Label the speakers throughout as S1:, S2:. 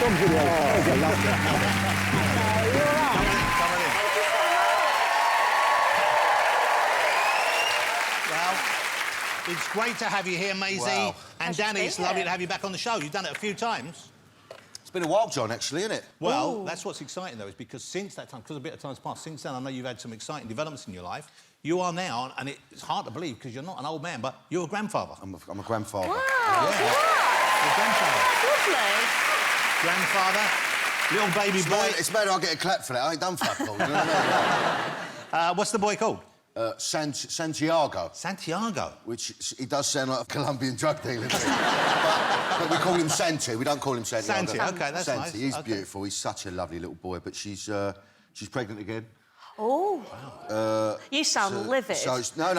S1: Dog video. I love that.
S2: You're right.
S3: Well, it's great to have you here, Maisie.
S4: Wow.
S3: And Danny, it's lovely to have you back on the show. You've done it a few times.
S4: It's been a while, John, actually, isn't it?
S3: Well, that's what's exciting, though, is because since that time, because a bit of time's passed, since then I know you've had some exciting developments in your life. You are now, and it's hard to believe because you're not an old man, but you're a grandfather.
S4: I'm a grandfather.
S2: Wow,
S3: Yeah.
S2: yeah.
S3: You're a grandfather.
S2: Lovely.
S3: Grandfather, little baby boy.
S4: It's better I get a clap for that. I ain't done fuck all, you know what I mean?
S3: What's the boy called?
S4: Santiago.
S3: Santiago.
S4: Which he does sound like a Colombian drug dealer, doesn't he? but we call him Santi. We don't call him Santiago.
S3: Santi, OK, that's
S4: Santi.
S3: nice.
S4: He's
S3: okay.
S4: beautiful. He's such a lovely little boy, but she's pregnant again.
S2: Oh.
S3: Wow.
S2: You sound livid.
S4: So no.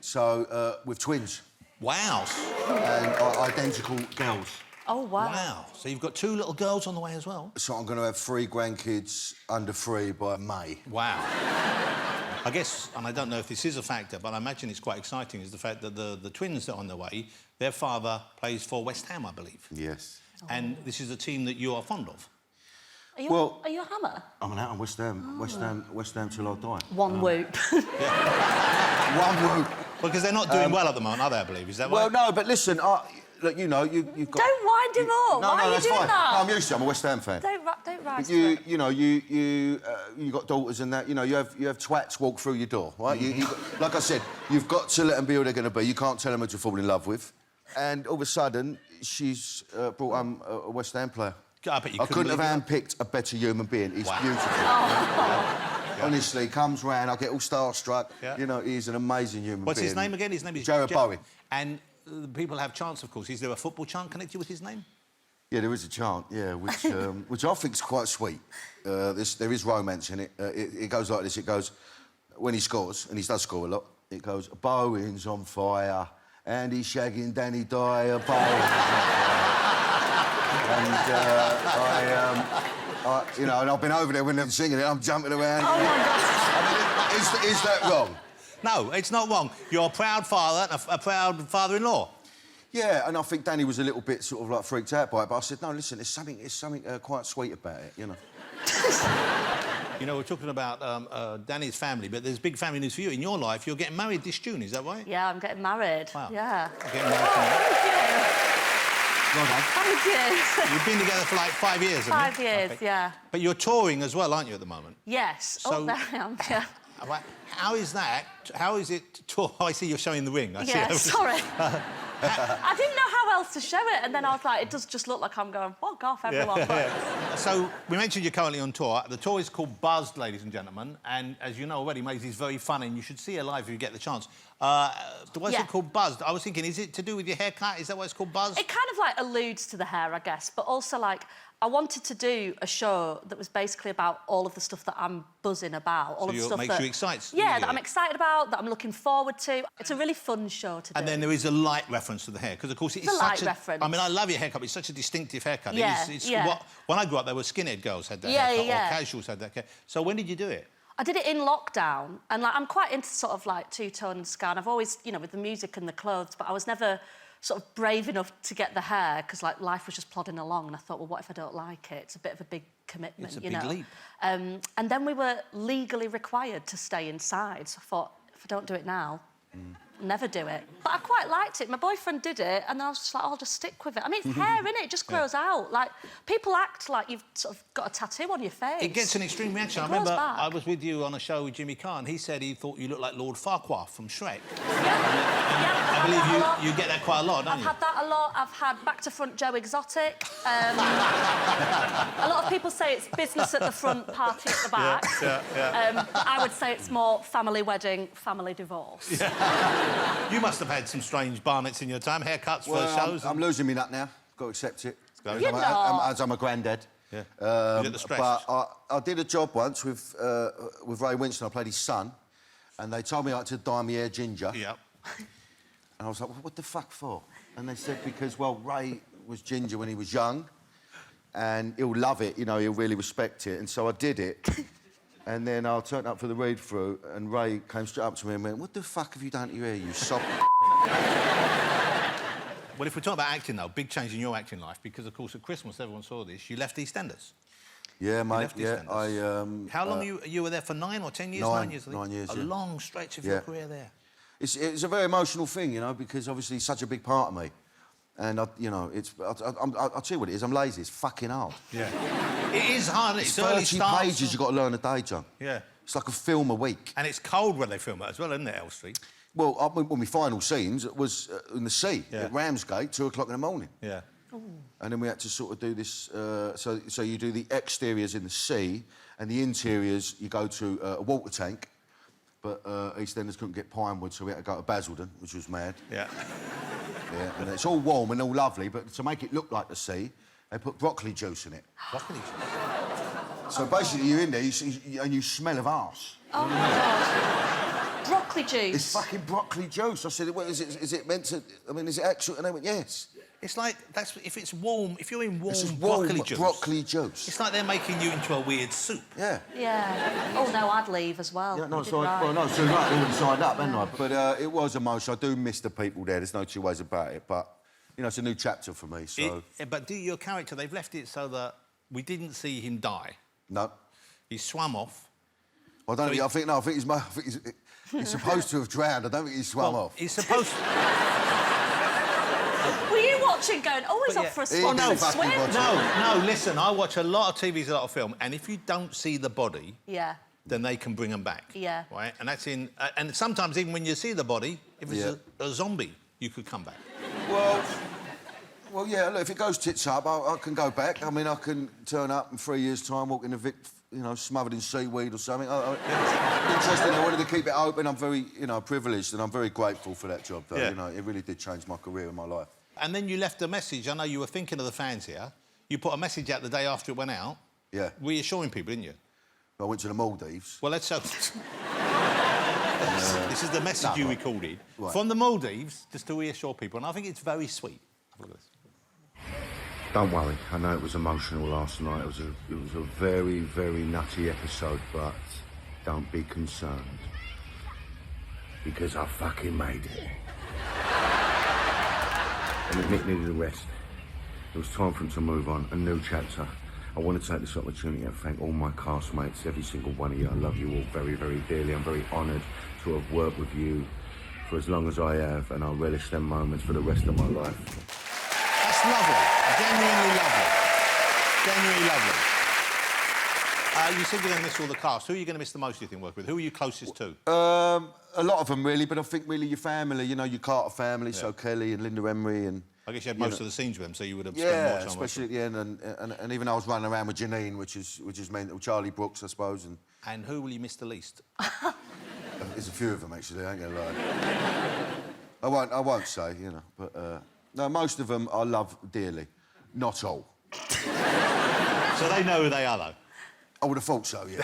S4: So with twins.
S3: Wow.
S4: And identical girls.
S2: Oh, wow.
S3: Wow. So you've got 2 little girls on the way as well?
S4: So I'm going to have 3 grandkids under 3 by May.
S3: Wow. I guess, and I don't know if this is a factor, but I imagine it's quite exciting, is the fact that the twins that are on the way, their father plays for West Ham, I believe.
S4: Yes.
S3: And this is a team that you are fond of.
S2: Are you,
S4: Well-
S2: are you a hammer?
S4: I'm out on West Ham.
S2: Oh.
S4: West Ham till I die.
S2: One whoop.
S4: One whoop.
S3: Because they're not doing well at the moment, are they, I believe? Is that
S4: Well,
S3: right?
S4: no, but listen, look, you know, you've got...
S2: Don't wind him up.
S4: No,
S2: Why
S4: no,
S2: are you
S4: that's
S2: doing
S4: fine.
S2: that?
S4: No, I'm used to it. I'm a West Ham fan.
S2: Don't rise to
S4: You
S2: it.
S4: know, you got daughters and that. You know, you have twats walk through your door, right? Like I said, you've got to let them be who they're going to be. You can't tell them who to fall in love with. And all of a sudden, she's brought a West Ham player.
S3: I bet you
S4: I couldn't have
S3: believe
S4: handpicked a better human being. He's
S3: Wow.
S4: beautiful.
S2: Oh.
S4: Honestly, comes round, I get all starstruck.
S3: Yeah.
S4: You know, he's an amazing human
S3: What's
S4: being.
S3: his name again? His name is...
S4: Jarrod Bowen.
S3: And people have chants, of course. Is there a football chant connected with his name?
S4: Yeah, there is a chant, yeah, which I think is quite sweet. There is romance in it. It goes like this, it goes... When he scores, and he does score a lot, it goes, Bowen's on fire, and he's shagging Danny Dyer, Bowen's on fire. And you know, and I've been over there when they're singing it, I'm jumping around.
S2: Oh, my God.
S4: I mean, is that wrong?
S3: No, it's not wrong. You're a proud father and a proud father-in-law.
S4: Yeah, and I think Danny was a little bit sort of like freaked out by it, but I said, no, listen, there's something quite sweet about it, you know.
S3: You know, we're talking about Danny's family, but there's big family news for you. In your life, you're getting married this June, is that right?
S2: Yeah, I'm getting married.
S3: Wow.
S2: Yeah.
S3: Getting married tonight.
S4: Well done.
S2: Thank you.
S3: You've been together for like 5 years, haven't
S2: 5
S3: you?
S2: years,
S3: Okay.
S2: yeah.
S3: But you're touring as well, aren't you, at the moment?
S2: Yes.
S3: So-
S2: Oh, there I am, yeah.
S3: How is that? How is it to tour? I see you're showing the ring. I
S2: Yeah,
S3: see.
S2: sorry. I didn't know how else to show it, and then I was like, it does just look like I'm going, fuck off, everyone. But...
S3: So, we mentioned you're currently on tour. The tour is called Buzzed, ladies and gentlemen, and as you know already, Maisie's very funny, and you should see her live if you get the chance. Why is
S2: Yeah.
S3: it called Buzzed? I was thinking, is it to do with your haircut? Is that why it's called Buzzed?
S2: It kind of, like, alludes to the hair, I guess, but also, like, I wanted to do a show that was basically about all of the stuff that I'm buzzing about. All of the stuff
S3: makes you excited.
S2: Yeah, that I'm excited about, that I'm looking forward to. It's a really fun show to do.
S3: And then there is a light reference to the hair, because, of course, it's
S2: a
S3: such
S2: light
S3: a...
S2: reference.
S3: I mean, I love your haircut, but it's such a distinctive haircut.
S2: Yeah, yeah.
S3: When I grew up, there were skinhead girls had that
S2: Yeah,
S3: haircut,
S2: yeah.
S3: or casuals had that haircut. So when did you do it?
S2: I did it in lockdown, and, like, I'm quite into sort of, like, two-tone and ska, and I've always, you know, with the music and the clothes, but I was never sort of brave enough to get the hair, because, like, life was just plodding along, and I thought, well, what if I don't like it? It's a bit of a big commitment,
S3: It's a
S2: you
S3: big
S2: know?
S3: leap.
S2: And then we were legally required to stay inside, so I thought, if I don't do it now, never do it. But I quite liked it. My boyfriend did it, and I was just like, I'll just stick with it. I mean, it's hair, innit? It just grows out. Like, people act like you've sort of got a tattoo on your face.
S3: It gets an extreme reaction. I
S2: grows
S3: remember
S2: back.
S3: I was with you on a show with Jimmy Carr, and he said he thought you looked like Lord Farquaad from Shrek.
S2: Yeah,
S3: I believe you get that quite a lot, don't
S2: I've
S3: you?
S2: had that a lot. I've had back-to-front Joe Exotic. A lot of people say it's business at the front, party at the back. I would say it's more family wedding, family divorce.
S3: You must have had some strange barnets in your time, haircuts for shows.
S4: I'm losing me nut now. Got to accept it.
S2: You're not.
S4: As I'm a granddad.
S3: Yeah. You get the stress.
S4: But I did a job once with Ray Winston. I played his son, and they told me I had to dye my hair ginger.
S3: Yep.
S4: And I was like, well, what the fuck for? And they said, because, well, Ray was ginger when he was young, and he'll love it, you know, he'll really respect it. And so I did it. And then I turned up for the read-through, and Ray came straight up to me and went, what the fuck have you done to your hair, you sop?
S3: Well, if we're talking about acting, though, big change in your acting life, because, of course, at Christmas, everyone saw this, you left EastEnders.
S4: Yeah, mate,
S3: EastEnders.
S4: How
S3: long you were there for 9 or 10 years?
S4: 9
S3: years, I think.
S4: 9 years,
S3: A long stretch of your career there.
S4: It's a very emotional thing, you know, because obviously it's such a big part of me. And, I'll tell you what it is, I'm lazy, it's fucking hard.
S3: Yeah. It is hard, it's
S4: 30 pages you've got to learn a day, John.
S3: Yeah.
S4: It's like a film a week.
S3: And it's cold when they film it as well, isn't it, Elstree?
S4: Well, one of my final scenes was in the sea at Ramsgate, 2 o'clock in the morning.
S3: Yeah.
S2: Ooh.
S4: And then we had to sort of do this... so you do the exteriors in the sea, and the interiors, you go to a water tank, but EastEnders couldn't get pinewood, so we had to go to Basildon, which was mad.
S3: Yeah.
S4: Yeah, and it's all warm and all lovely, but to make it look like the sea, they put broccoli juice in it.
S3: Broccoli juice?
S4: So basically, you're in there and you smell of arse.
S2: Oh, my God. Broccoli juice?
S4: It's fucking broccoli juice. I said, well, is it meant to... I mean, is it actual? And they went, yes.
S3: It's like, if it's warm, if you're in warm
S4: broccoli juice.
S3: It's like they're making you into a weird soup.
S4: Yeah.
S2: Yeah. Oh, no, I'd leave as well.
S4: Yeah, no, so I already signed up, hadn't I? But it was emotional. I do miss the people there. There's no two ways about it. But, you know, it's a new chapter for me, so...
S3: But your character, they've left it so that we didn't see him die.
S4: No.
S3: He swam off.
S4: I don't think... I think he's supposed to have drowned. I don't think he swam off.
S3: He's supposed to...
S2: Were you watching going, oh, he's off for a swim?
S3: No, listen, I watch a lot of TVs, a lot of film, and if you don't see the body...
S2: Yeah.
S3: Then they can bring them back.
S2: Yeah.
S3: Right? And that's in... and sometimes, even when you see the body, if it's a zombie, you could come back.
S4: Well, yeah, look, if it goes tits up, I can go back. I mean, I can turn up in 3 years' time, walk in a Vic, you know, smothered in seaweed or something. Interesting, I wanted to keep it open. I'm very, you know, privileged, and I'm very grateful for that job, though.
S3: Yeah.
S4: You know, it really did change my career and my life.
S3: And then you left a message. I know you were thinking of the fans here. You put a message out the day after it went out.
S4: Yeah.
S3: Reassuring people, didn't you?
S4: I went to the Maldives.
S3: Well, let's hope... This is the message you recorded.
S4: Right.
S3: From the Maldives, just to reassure people, and I think it's very sweet. Have a look at this.
S5: Don't worry, I know it was emotional last night. It was a very, very nutty episode, but don't be concerned. Because I fucking made it. And Nick needed a rest. It was time for him to move on, a new chapter. I want to take this opportunity and thank all my castmates, every single one of you. I love you all very, very dearly. I'm very honoured to have worked with you for as long as I have, and I'll relish them moments for the rest of my life.
S3: That's lovely. Genuinely lovely. Genuinely lovely. You said you're going to miss all the cast. Who are you going to miss the most, do you think, work with? Who are you closest to?
S4: A lot of them, really, but I think really your family, you know, your Carter family, so Kelly and Linda Emery and...
S3: I guess you had most of the scenes with them, so you would have spent more time
S4: especially at the end, and even I was running around with Janine, which is mental, Charlie Brooks, I suppose, and...
S3: And who will you miss the least?
S4: There's a few of them, actually, I ain't gonna lie. I won't say, you know, but... no, most of them I love dearly. Not all.
S3: So they know who they are, though?
S4: I would have thought so, yeah.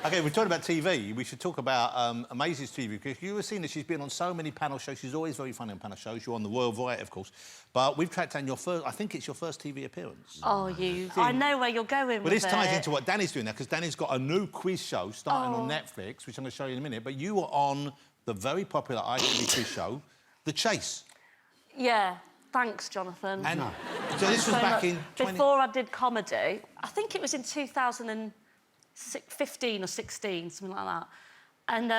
S3: OK, we're talking about TV. We should talk about Maisie's TV, because you were seeing that she's been on so many panel shows. She's always very funny on panel shows. You're on The World Variety, of course. But we've tracked down your first... I think it's your first TV appearance.
S2: Oh, you... I know where you're going with it.
S3: Well, this ties into what Danny's doing now, because Danny's got a new quiz show starting on Netflix, which I'm going to show you in a minute. But you were on the very popular ITV quiz show, The Chase.
S2: Yeah. Thanks, Jonathan.
S3: And so this was back in...
S2: Before I did comedy, I think it was in 2015 or 16, something like that. And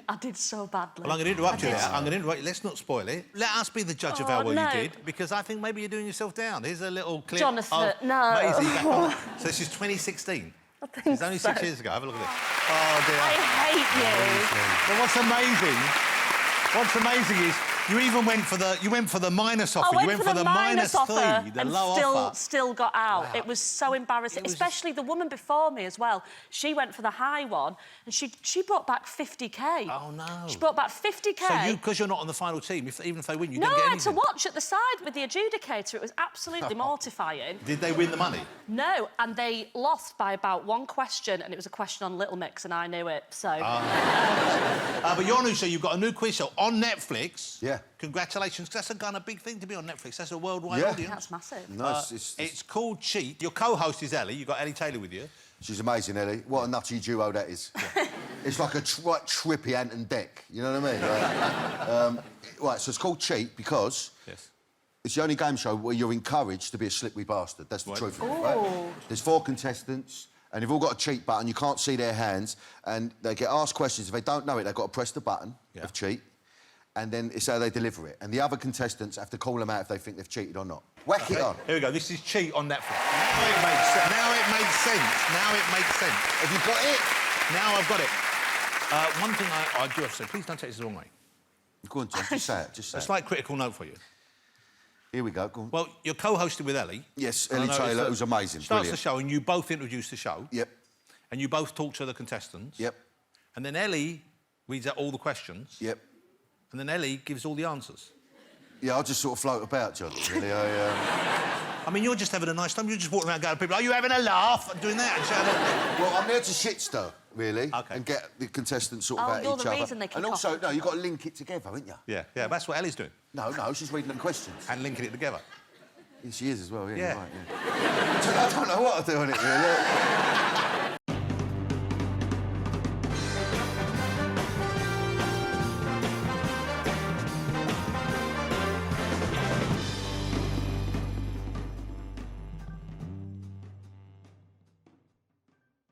S2: I did so badly.
S3: Well, I'm going to interrupt you there. I'm going to interrupt you. Let's not spoil it. Let us be the judge of how well you did, because I think maybe you're doing yourself down. Here's a little clip
S2: Jonathan,
S3: of
S2: no.
S3: Maisie back on. So this is 2016.
S2: I think
S3: It's only 6 years ago. Have a look at this. Oh, dear.
S2: I hate you.
S3: But what's amazing is you even went for the minus offer.
S2: I
S3: you went
S2: for the minus offer
S3: -3, the
S2: and
S3: low offer.
S2: still got out.
S3: Wow.
S2: It was so embarrassing, especially the woman before me as well. She went for the high one, and she brought back 50k.
S3: Oh no!
S2: She brought back 50k.
S3: So because you're not on the final team, even if they win, you
S2: no,
S3: don't get
S2: I had
S3: anything.
S2: to watch at the side with the adjudicator. It was absolutely mortifying.
S3: Did they win the money?
S2: No, and they lost by about one question, and it was a question on Little Mix, and I knew it. So.
S3: But your new show, you've got a new quiz show on Netflix.
S4: Yeah.
S3: Congratulations, that's a kind of big thing to be on Netflix. That's a worldwide audience.
S2: That's massive.
S4: No,
S3: it's called Cheat. Your co-host is Ellie. You've got Ellie Taylor with you.
S4: She's amazing, Ellie. What a nutty duo that is. Yeah. It's like a trippy Ant and Dec. You know what I mean? Right, so it's called Cheat because it's the only game show where you're encouraged to be a slippery bastard. That's the truth of it, right? There's 4 contestants, and they've all got a cheat button. You can't see their hands, and they get asked questions. If they don't know it, they've got to press the button of cheat, and then it's how they deliver it. And the other contestants have to call them out if they think they've cheated or not. Whack it on.
S3: Here we go. This is Cheat on Netflix. Now it makes sense. Now it makes sense. Now it makes sense.
S4: Have you got it?
S3: Now I've got it. One thing I do have to say, please don't take this the wrong way.
S4: Go on, John, just say it, just say
S3: A slight critical note for you.
S4: Here we go, go on.
S3: Well, you're co-hosted with Ellie.
S4: Yes, Ellie Taylor, who's amazing,
S3: Starts
S4: brilliant.
S3: the show and you both introduce the show.
S4: Yep.
S3: And you both talk to the contestants.
S4: Yep.
S3: And then Ellie reads out all the questions.
S4: Yep.
S3: And then Ellie gives all the answers.
S4: Yeah, I just sort of float about, John, really.
S3: I mean, you're just having a nice time. You're just walking around going to people, are you having a laugh? Doing that and shouting.
S4: Well, I'm there to shit stir, really, and get the contestants sort of at each other.
S2: Oh, you're the reason they kick
S4: and also, no, you've got to link it together, haven't you?
S3: Yeah, that's what Ellie's doing.
S4: No, she's reading them questions.
S3: And linking it together.
S4: Yeah, she is as well, yeah. You're right, yeah. I don't know what to do on it, really.